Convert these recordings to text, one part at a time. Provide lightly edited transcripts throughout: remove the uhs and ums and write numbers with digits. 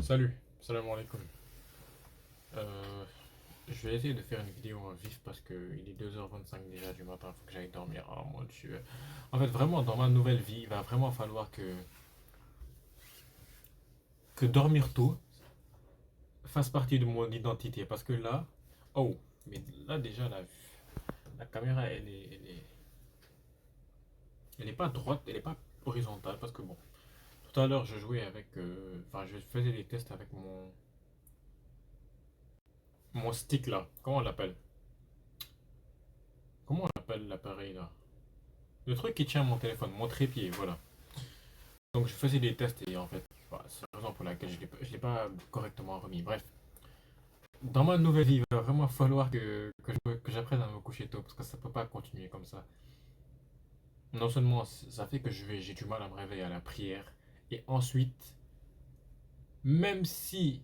Salut, salam alaikum. Euh, je vais essayer de faire une vidéo en vif parce qu'il est 2h25 déjà du matin, il faut que j'aille dormir. Oh mon Dieu. En fait, vraiment, dans ma nouvelle vie, il va vraiment falloir que dormir tôt fasse partie de mon identité. Parce que là, oh, mais là déjà, la caméra, elle est pas droite, elle est pas horizontale. Parce que bon, tout à l'heure, je jouais avec, enfin, je faisais des tests avec mon stick là. Comment on l'appelle? Comment on appelle l'appareil là? Le truc qui tient mon téléphone, mon trépied, voilà. Donc je faisais des tests et en fait, bah, c'est la raison pour laquelle je l'ai pas correctement remis. Bref, dans ma nouvelle vie, il va vraiment falloir que j'apprenne à me coucher tôt parce que ça peut pas continuer comme ça. Non seulement ça fait que j'ai du mal à me réveiller à la prière et ensuite, même si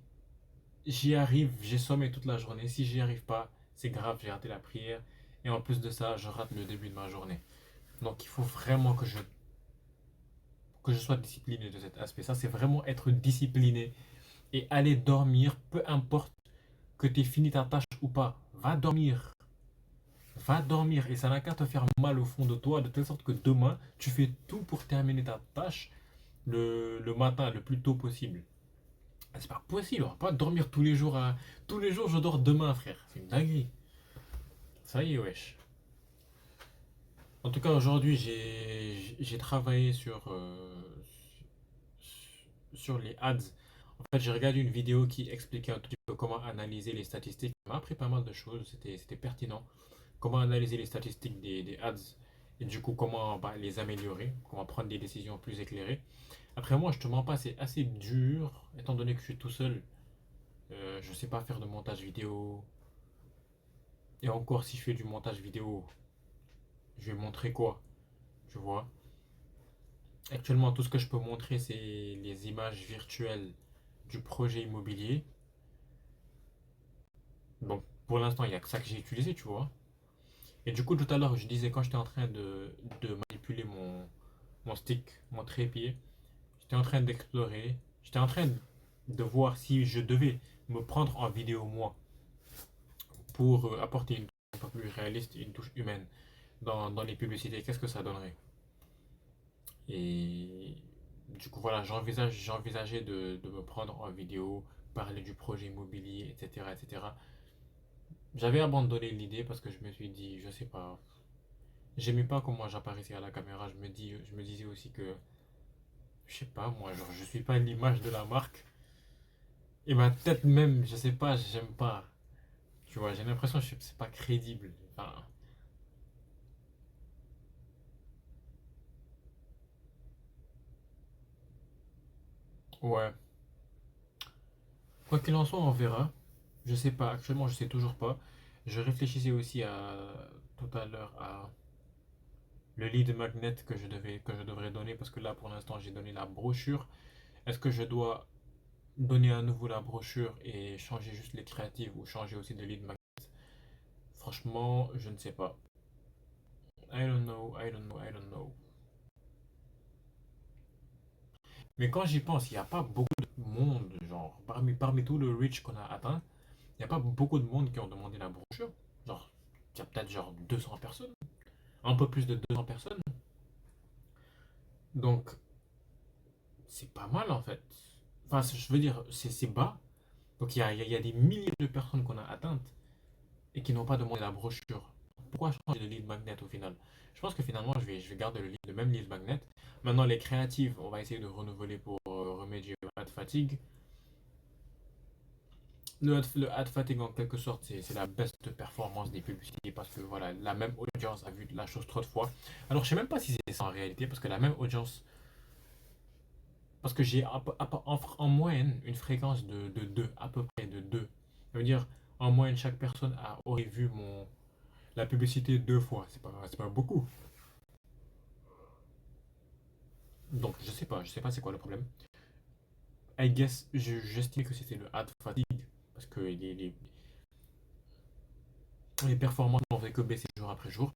j'y arrive, j'ai sommé toute la journée. Si j'y arrive pas, c'est grave, j'ai raté la prière et en plus de ça, je rate le début de ma journée. Donc il faut vraiment que je sois discipliné de cet aspect. Ça, c'est vraiment être discipliné et aller dormir, peu importe que tu aies fini ta tâche ou pas. Va dormir. Va dormir. Et ça n'a qu'à te faire mal au fond de toi, de telle sorte que demain, tu fais tout pour terminer ta tâche le matin, le plus tôt possible. C'est pas possible. On va pas dormir tous les jours. Tous les jours, je dors demain, frère. C'est une dinguerie. Ça y est, wesh. En tout cas, aujourd'hui, j'ai travaillé sur les ads. En fait, j'ai regardé une vidéo qui expliquait un petit peu comment analyser les statistiques. Ça m'a appris pas mal de choses, c'était pertinent. Comment analyser les statistiques des ads et du coup comment bah, les améliorer, comment prendre des décisions plus éclairées. Après moi, je te mens pas, c'est assez dur, étant donné que je suis tout seul. Je sais pas faire de montage vidéo. Et encore, si je fais du montage vidéo, je vais montrer quoi, tu vois. Actuellement, tout ce que je peux montrer, c'est les images virtuelles du projet immobilier. Donc, pour l'instant, il n'y a que ça que j'ai utilisé, tu vois. Et du coup, tout à l'heure, je disais quand j'étais en train de manipuler mon stick, mon trépied, j'étais en train d'explorer, j'étais en train de voir si je devais me prendre en vidéo moi pour apporter une touche un peu plus réaliste, une touche humaine dans les publicités, qu'est-ce que ça donnerait? Et du coup, voilà, j'envisageais de me prendre en vidéo, parler du projet immobilier, etc., etc. J'avais abandonné l'idée parce que je me suis dit, je sais pas, j'aimais pas comment j'apparaissais à la caméra. Je me disais aussi que, je sais pas, moi, genre, je suis pas l'image de la marque. Et ma tête même, je sais pas, j'aime pas. Tu vois, j'ai l'impression que c'est pas crédible. Enfin, ouais. Quoi qu'il en soit, on verra. Je sais pas, actuellement, je sais toujours pas. Je réfléchissais aussi tout à l'heure à le lead magnet que je devrais donner parce que là, pour l'instant, j'ai donné la brochure. Est-ce que je dois donner à nouveau la brochure et changer juste les créatives ou changer aussi de lead magnet? Franchement, je ne sais pas. I don't know, I don't know, I don't know. Mais quand j'y pense, il n'y a pas beaucoup de monde, genre, parmi tout le reach qu'on a atteint, il n'y a pas beaucoup de monde qui ont demandé la brochure. Genre, il y a peut-être genre 200 personnes, un peu plus de 200 personnes. Donc, c'est pas mal en fait. Enfin, je veux dire, c'est bas. Donc, il y a des milliers de personnes qu'on a atteintes et qui n'ont pas demandé la brochure. Pourquoi changer de lead magnet au final? Je pense que finalement, je vais garder le même lead magnet. Maintenant, les créatives, on va essayer de renouveler pour remédier à la fatigue. Le ad fatigue en quelque sorte, c'est la baisse de performance des publicités parce que voilà, la même audience a vu la chose trop de fois. Alors je sais même pas si c'est ça en réalité parce que la même audience, parce que j'ai en moyenne une fréquence de 2, à peu près de 2. Ça veut dire en moyenne chaque personne aurait vu la publicité 2 fois. C'est pas beaucoup. Donc je sais pas c'est quoi le problème. I guess, j'estimais que c'était le ad fatigue parce que les performances n'ont fait que baisser jour après jour.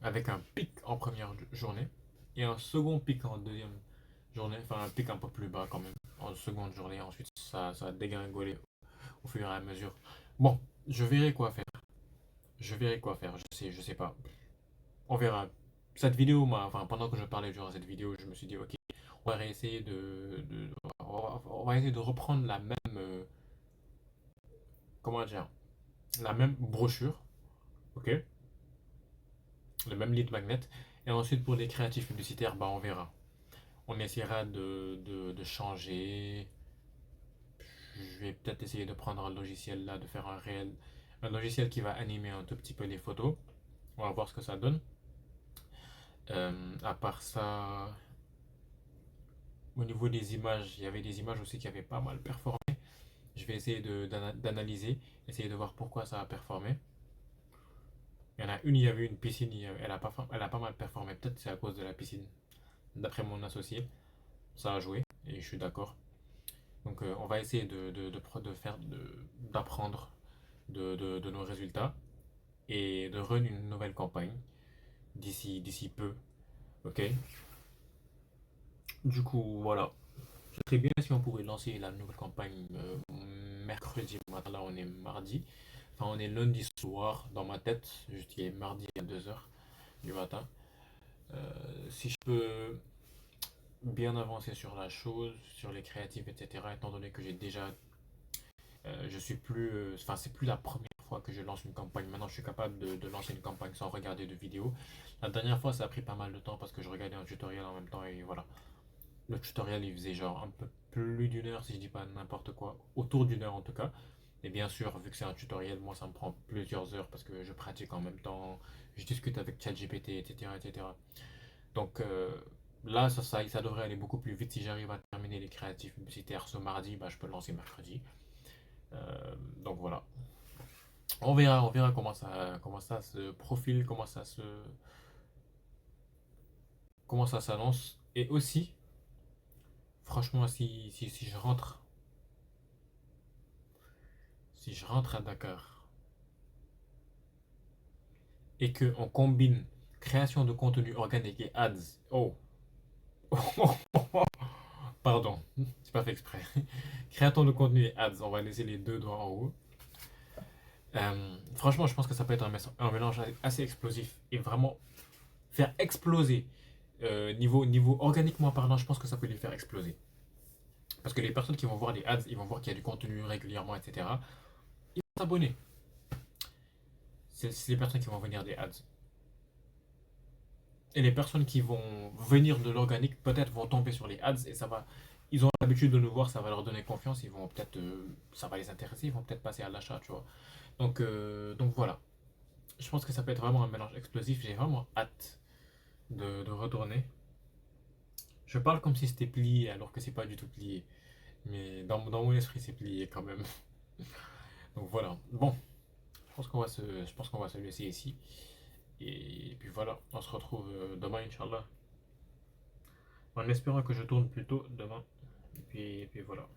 Avec un pic en première journée et un second pic en deuxième journée, enfin un pic un peu plus bas quand même, en seconde journée. Ensuite, ça a dégringolé au fur et à mesure. Bon, je verrai quoi faire. Je verrai quoi faire. Je sais pas. On verra. Cette vidéo, enfin, pendant que je parlais durant cette vidéo, je me suis dit, ok, on va essayer on va essayer de reprendre la même, comment dire, la même brochure, ok, le même lead magnet. Et ensuite, pour les créatifs publicitaires, bah, on verra. On essaiera de changer. Je vais peut-être essayer de prendre un logiciel là, de faire un logiciel qui va animer un tout petit peu les photos. On va voir ce que ça donne. À part ça, au niveau des images, il y avait des images aussi qui avaient pas mal performé. Je vais essayer d'analyser, essayer de voir pourquoi ça a performé. Il y en a une, il y avait une piscine, elle a pas mal performé. Peut-être c'est à cause de la piscine. D'après mon associé, ça a joué et je suis d'accord. Donc on va essayer d'apprendre de nos résultats et de run une nouvelle campagne d'ici peu. Ok. Du coup, voilà. Ce serait bien si on pouvait lancer la nouvelle campagne mercredi matin. Là, on est mardi. Enfin, on est lundi soir dans ma tête. Juste, il est mardi à 2 heures du matin. Si je peux bien avancer sur la chose, sur les créatifs, etc., étant donné que j'ai déjà. Je suis plus. Enfin, c'est plus la première fois que je lance une campagne. Maintenant, je suis capable de lancer une campagne sans regarder de vidéo. La dernière fois, ça a pris pas mal de temps parce que je regardais un tutoriel en même temps et voilà. Le tutoriel, il faisait genre un peu plus d'une heure, si je dis pas n'importe quoi. Autour d'une heure en tout cas. Et bien sûr, vu que c'est un tutoriel, moi, ça me prend plusieurs heures parce que je pratique en même temps. Je discute avec ChatGPT, etc., etc. Donc là, ça devrait aller beaucoup plus vite. Si j'arrive à terminer les créatifs publicitaires ce mardi, bah, je peux le lancer mercredi. Donc voilà. On verra comment ça se profile, comment ça s'annonce. Et aussi, franchement, si je rentre à Dakar et que on combine création de contenu organique et ads, oh, pardon, c'est pas fait exprès. Création de contenu et ads, on va laisser les deux doigts en haut. Franchement, je pense que ça peut être un mélange assez explosif et vraiment faire exploser. Niveau organiquement parlant, je pense que ça peut les faire exploser. Parce que les personnes qui vont voir les ads, ils vont voir qu'il y a du contenu régulièrement, etc. Ils vont s'abonner. C'est les personnes qui vont venir des ads. Et les personnes qui vont venir de l'organique, peut-être vont tomber sur les ads et ça va. Ils ont l'habitude de nous voir, ça va leur donner confiance, ils vont peut-être, ça va les intéresser, ils vont peut-être passer à l'achat, tu vois. Donc voilà. Je pense que ça peut être vraiment un mélange explosif. J'ai vraiment hâte de retourner. Je parle comme si c'était plié alors que c'est pas du tout plié. Mais dans mon esprit, c'est plié quand même. Donc voilà. Bon, je pense qu'on va se laisser ici. Et puis voilà, on se retrouve demain, Inch'Allah. En espérant que je tourne plus tôt demain. Et puis voilà.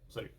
Salut.